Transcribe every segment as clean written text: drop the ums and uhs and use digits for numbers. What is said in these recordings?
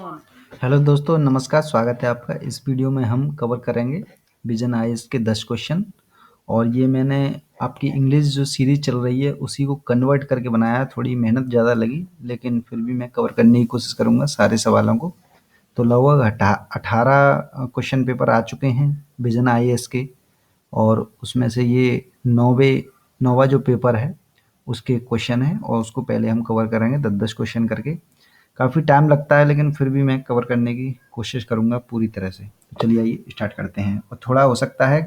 Hello दोस्तों, नमस्कार। स्वागत है आपका। इस वीडियो में हम कवर करेंगे विजन आईएएस के 10 क्वेश्चन। और ये मैंने आपकी इंग्लिश जो सीरीज चल रही है उसी को कन्वर्ट करके बनाया है। थोड़ी मेहनत ज़्यादा लगी, लेकिन फिर भी मैं कवर करने की कोशिश करूँगा सारे सवालों को। तो लगभग 18 क्वेश्चन पेपर आ चुके हैं विजन आईएएस के, और उसमें से ये नौवा जो पेपर है उसके क्वेश्चन है, और उसको पहले हम कवर करेंगे 10-10 क्वेश्चन करके। काफ़ी टाइम लगता है, लेकिन फिर भी मैं कवर करने की कोशिश करूँगा पूरी तरह से। तो चलिए आइए स्टार्ट करते हैं। और थोड़ा हो सकता है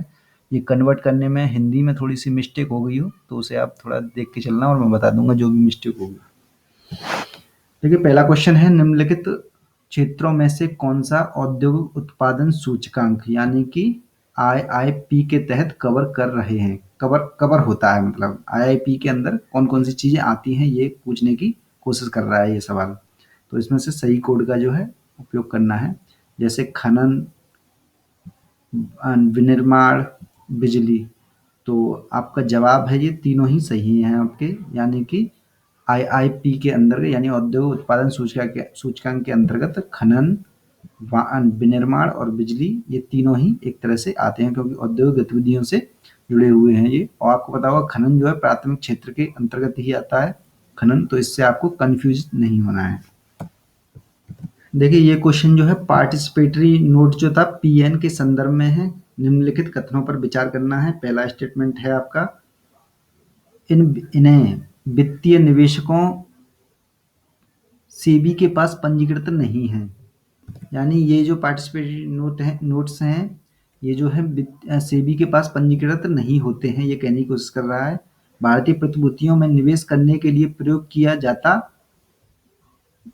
ये कन्वर्ट करने में हिंदी में थोड़ी सी मिस्टेक हो गई हो, तो उसे आप थोड़ा देख के चलना और मैं बता दूंगा जो भी मिस्टेक होगी। देखिए, पहला क्वेश्चन है, निम्नलिखित क्षेत्रों में से कौन सा औद्योगिक उत्पादन सूचकांक यानी कि आईआईपी के तहत कवर कर रहे हैं, कवर होता है, मतलब आईआईपी के अंदर कौन कौन सी चीजें आती हैं ये पूछने की कोशिश कर रहा है ये सवाल। तो इसमें से सही कोड का जो है उपयोग करना है, जैसे खनन, विनिर्माण, बिजली। तो आपका जवाब है ये तीनों ही सही हैं आपके, यानी कि आईआईपी के अंदर यानी औद्योगिक उत्पादन सूचकांक के अंतर्गत खनन, विनिर्माण और बिजली ये तीनों ही एक तरह से आते हैं, क्योंकि औद्योगिक गतिविधियों से जुड़े हुए हैं ये। और आपको पता होगा खनन जो है प्राथमिक क्षेत्र के अंतर्गत ही आता है खनन, तो इससे आपको कंफ्यूज नहीं होना है। देखिए, ये क्वेश्चन जो है पार्टिसिपेटरी नोट जो था पीएन के संदर्भ में है। निम्नलिखित कथनों पर विचार करना है। पहला स्टेटमेंट है आपका, इन्हें वित्तीय निवेशकों सेबी के पास पंजीकृत नहीं है। यानी ये जो पार्टिसिपेटरी नोट्स हैं ये जो है सेबी के पास पंजीकृत नहीं होते हैं, ये कहने की कोशिश कर रहा है। भारतीय प्रतिभूतियों में निवेश करने के लिए प्रयोग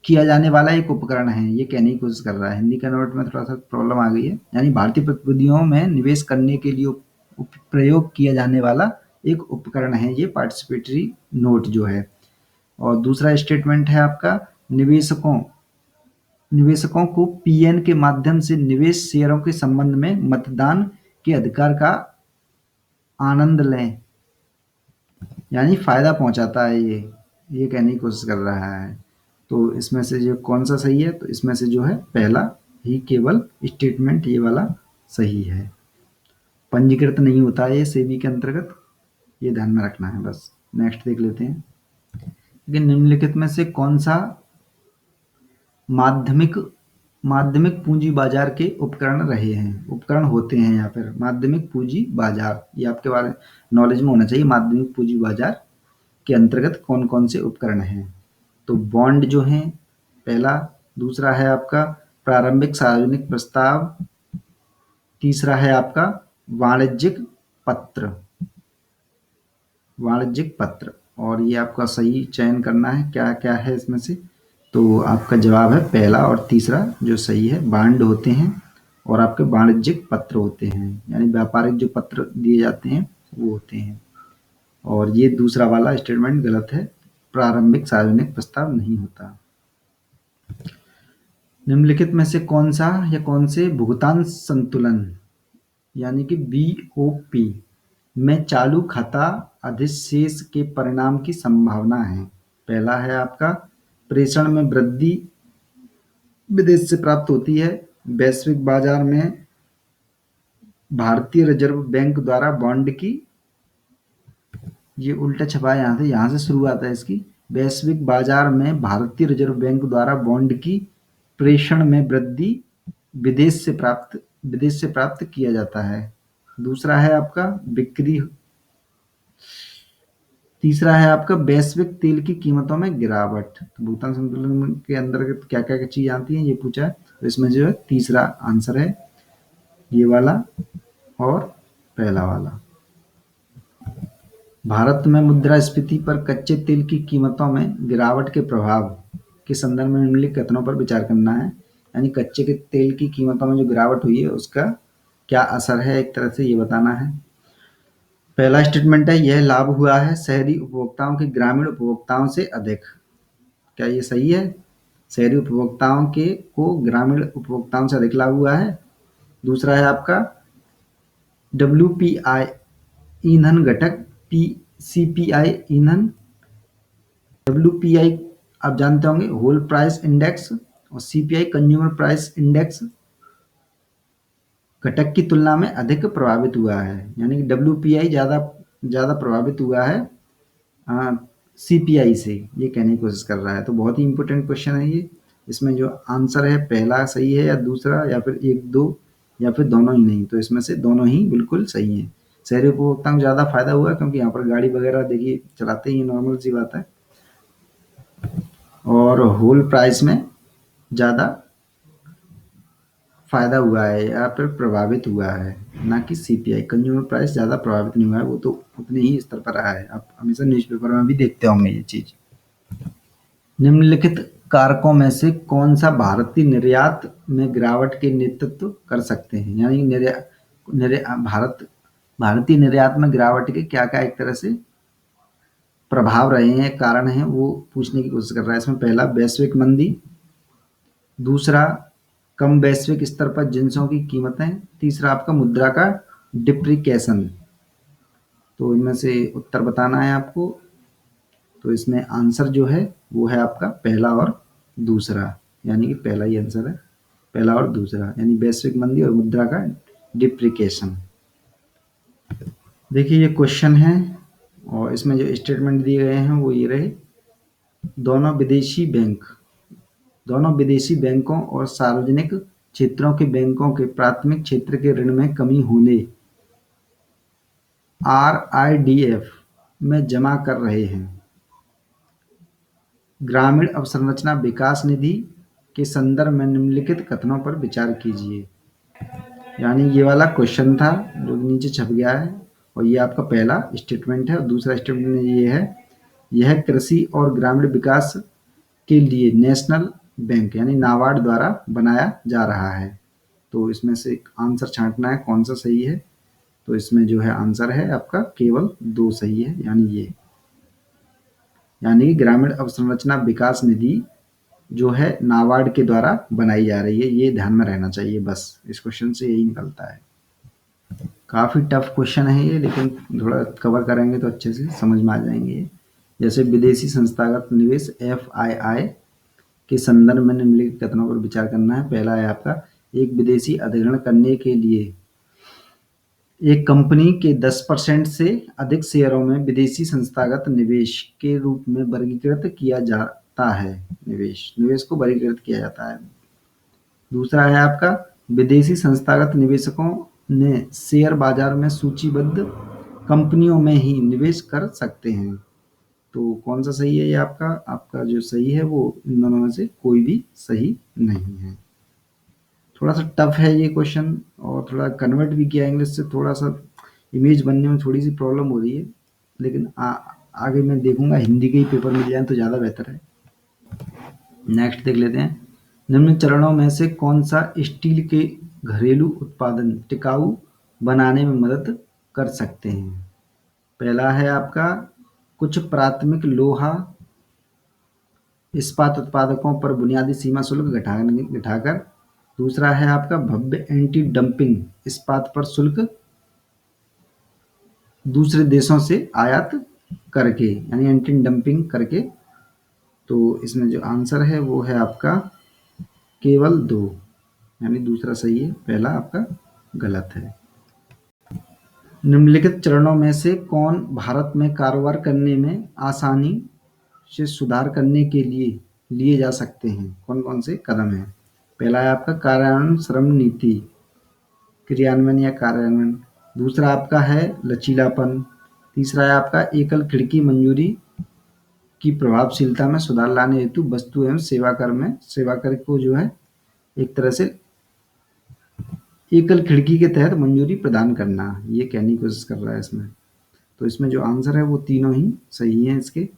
किया जाने वाला एक उपकरण है, ये कहने की कोशिश कर रहा है। हिंदी कन्वर्ट में थोड़ा सा प्रॉब्लम आ गई है, यानी भारतीय प्रतिभूतियों में निवेश करने के लिए प्रयोग किया जाने वाला एक उपकरण है ये पार्टिसिपेटरी नोट जो है। और दूसरा स्टेटमेंट है आपका, निवेशकों को पीएन के माध्यम से निवेश शेयरों के संबंध में मतदान के अधिकार का आनंद लें, यानी फायदा पहुंचाता है ये कहने की कोशिश कर रहा है। तो इसमें से जो कौन सा सही है, तो इसमें से जो है पहला ही केवल स्टेटमेंट ये वाला सही है। पंजीकृत नहीं होता है ये सेबी के अंतर्गत, ये ध्यान में रखना है बस। नेक्स्ट देख लेते हैं कि निम्नलिखित में से कौन सा माध्यमिक पूंजी बाजार के उपकरण होते हैं, या फिर माध्यमिक पूंजी बाजार, ये आपके बारे नॉलेज में होना चाहिए। माध्यमिक पूंजी बाजार के अंतर्गत कौन कौन से उपकरण हैं, तो बॉन्ड जो हैं पहला, दूसरा है आपका प्रारंभिक सार्वजनिक प्रस्ताव, तीसरा है आपका वाणिज्यिक पत्र। और ये आपका सही चयन करना है, क्या क्या है इसमें से। तो आपका जवाब है पहला और तीसरा जो सही है, बांड होते हैं और आपके वाणिज्यिक पत्र होते हैं, यानी व्यापारिक जो पत्र दिए जाते हैं वो होते हैं। और ये दूसरा वाला स्टेटमेंट गलत है, प्रारंभिक सार्वजनिक प्रस्ताव नहीं होता। निम्नलिखित में से कौन से भुगतान संतुलन यानी कि बीओपी में चालू खाता अधिशेष के परिणाम की संभावना है। पहला है आपका प्रेषण में वृद्धि विदेश से प्राप्त होती है, वैश्विक बाजार में भारतीय रिजर्व बैंक द्वारा बॉन्ड की, ये उल्टा छपा है, यहाँ से शुरुआत है इसकी। वैश्विक बाजार में भारतीय रिजर्व बैंक द्वारा बॉन्ड की प्रेषण में वृद्धि विदेश से प्राप्त किया जाता है। दूसरा है आपका बिक्री, तीसरा है आपका वैश्विक तेल की कीमतों में गिरावट। तो भुगतान संतुलन के अंतर्गत क्या क्या चीज आती है ये पूछा है, तो इसमें जो है तीसरा आंसर है ये वाला और पहला वाला। भारत में मुद्रास्फीति पर कच्चे तेल की कीमतों में गिरावट के प्रभाव के संदर्भ में निम्नलिखित कथनों पर विचार करना है, यानी कच्चे के तेल की कीमतों में जो गिरावट हुई है उसका क्या असर है, एक तरह से ये बताना है। पहला स्टेटमेंट है, यह लाभ हुआ है शहरी उपभोक्ताओं के ग्रामीण उपभोक्ताओं से अधिक। क्या ये सही है? शहरी उपभोक्ताओं को ग्रामीण उपभोक्ताओं से अधिक लाभ हुआ है। दूसरा है आपका WPI ईंधन घटक, CPI ईंधन। WPI आप जानते होंगे होल प्राइस इंडेक्स, और सीपीआई कंज्यूमर प्राइस इंडेक्स घटक की तुलना में अधिक प्रभावित हुआ है, यानी कि डब्ल्यूपीआई ज़्यादा ज़्यादा प्रभावित हुआ है सीपीआई से, ये कहने की कोशिश कर रहा है। तो बहुत ही इंपॉर्टेंट क्वेश्चन है ये। इसमें जो आंसर है पहला सही है या दूसरा या फिर एक दो या फिर दोनों ही नहीं, तो इसमें से दोनों ही बिल्कुल सही है। शहरी उपभोक्ता को ज़्यादा फायदा हुआ क्योंकि यहाँ पर गाड़ी वगैरह देखिए चलाते ही, नॉर्मल सी बात है। और होल प्राइस में ज़्यादा फायदा हुआ है या फिर प्रभावित हुआ है, ना कि सीपीआई। कंज्यूमर प्राइस ज़्यादा प्रभावित नहीं हुआ है, वो तो उतने ही स्तर पर रहा है। आप हमेशा न्यूज़पेपर में भी देखते होंगे ये चीज़। निम्नलिखित कारकों में से कौन सा भारतीय निर्यात में गिरावट के नेतृत्व कर सकते हैं, यानी भारतीय निर्यात में गिरावट के क्या क्या एक तरह से प्रभाव रहे हैं, कारण हैं, वो पूछने की कोशिश कर रहा है इसमें। पहला वैश्विक मंदी, दूसरा कम वैश्विक स्तर पर जिंसों की कीमतें, तीसरा आपका मुद्रा का डिप्रिकेशन। तो इनमें से उत्तर बताना है आपको। तो इसमें आंसर जो है वो है आपका पहला और दूसरा, यानी कि पहला ही आंसर है, पहला और दूसरा, यानी वैश्विक मंदी और मुद्रा का डिप्रिकेशन। देखिए ये क्वेश्चन है और इसमें जो स्टेटमेंट दिए गए हैं वो ये रहे। दोनों विदेशी बैंकों और सार्वजनिक क्षेत्रों के बैंकों के प्राथमिक क्षेत्र के ऋण में कमी होने आरआईडीएफ में जमा कर रहे हैं। ग्रामीण अवसंरचना विकास निधि के संदर्भ में निम्नलिखित कथनों पर विचार कीजिए। यानी ये वाला क्वेश्चन था जो नीचे छप गया है, और ये आपका पहला स्टेटमेंट है। और दूसरा स्टेटमेंट ये है, यह कृषि और ग्रामीण विकास के लिए नेशनल बैंक यानी नाबार्ड द्वारा बनाया जा रहा है। तो इसमें से आंसर छांटना है कौन सा सही है। तो इसमें जो है आंसर है आपका केवल दो सही है, यानी ये, यानी कि ग्रामीण अवसंरचना विकास निधि जो है नाबार्ड के द्वारा बनाई जा रही है, ये ध्यान में रहना चाहिए। बस इस क्वेश्चन से यही निकलता है। काफ़ी टफ क्वेश्चन है ये, लेकिन थोड़ा कवर करेंगे तो अच्छे से समझ में आ जाएंगे। जैसे विदेशी संस्थागत निवेश FII के संदर्भ में निम्नलिखित कथनों पर विचार करना है। पहला है आपका, एक विदेशी अधिग्रहण करने के लिए एक कंपनी के 10% से अधिक शेयरों में विदेशी संस्थागत निवेश के रूप में वर्गीकृत किया जाता है। निवेश को वर्गीकृत किया जाता है। दूसरा है आपका, विदेशी संस्थागत निवेशकों ने शेयर बाजार में सूचीबद्ध कंपनियों में ही निवेश कर सकते हैं। तो कौन सा सही है ये आपका जो सही है वो इन दोनों में से कोई भी सही नहीं है। थोड़ा सा टफ है ये क्वेश्चन, और थोड़ा कन्वर्ट भी किया इंग्लिश से, थोड़ा सा इमेज बनने में थोड़ी सी प्रॉब्लम हो रही है, लेकिन आगे मैं देखूंगा हिंदी के ही पेपर मिल जाए तो ज़्यादा बेहतर है। नेक्स्ट देख लेते हैं। निम्न चरणों में से कौन सा स्टील के घरेलू उत्पादन टिकाऊ बनाने में मदद कर सकते हैं। पहला है आपका, कुछ प्राथमिक लोहा इस्पात उत्पादकों पर बुनियादी सीमा शुल्क घटाकर। दूसरा है आपका, भव्य एंटी डंपिंग इस्पात पर शुल्क दूसरे देशों से आयात करके, यानी एंटी डंपिंग करके। तो इसमें जो आंसर है वो है आपका केवल दो, यानी दूसरा सही है, पहला आपका गलत है। निम्नलिखित चरणों में से कौन भारत में कारोबार करने में आसानी से सुधार करने के लिए लिए जा सकते हैं, कौन कौन से कदम हैं। पहला है आपका कार्यान्वयन श्रम नीति, क्रियान्वयन या कार्यान्वयन। दूसरा आपका है लचीलापन। तीसरा है आपका एकल खिड़की मंजूरी की प्रभावशीलता में सुधार लाने हेतु वस्तु एवं सेवा कर को जो है एक तरह से एकल खिड़की के तहत मंजूरी प्रदान करना, ये कहने की कोशिश कर रहा है इसमें। तो इसमें जो आंसर है वो तीनों ही सही हैं इसके।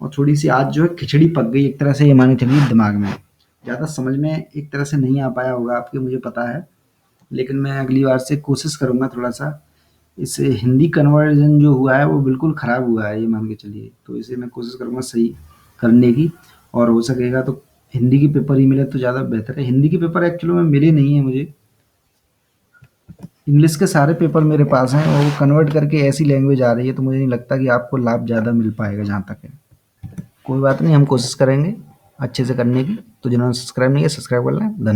और थोड़ी सी आज जो है खिचड़ी पक गई एक तरह से, ये माने चलिए दिमाग में ज़्यादा समझ में एक तरह से नहीं आ पाया होगा आपके, मुझे पता है, लेकिन मैं अगली बार से कोशिश करूँगा थोड़ा सा। इसे हिंदी कन्वर्जन जो हुआ है वो बिल्कुल ख़राब हुआ है, ये मान के चलिए। तो इसे मैं कोशिश करूँगा सही करने की, और हो सकेगा तो हिंदी के पेपर ही मिले तो ज़्यादा बेहतर है। हिंदी के पेपर एक्चुअली में मिले नहीं है मुझे, इंग्लिश के सारे पेपर मेरे पास हैं और वो कन्वर्ट करके ऐसी लैंग्वेज आ रही है, तो मुझे नहीं लगता कि आपको लाभ ज़्यादा मिल पाएगा जहाँ तक है। कोई बात नहीं, हम कोशिश करेंगे। अच्छे से करने की। तो जिन्होंने सब्सक्राइब नहीं किया, सब्सक्राइब कर लें। धन्य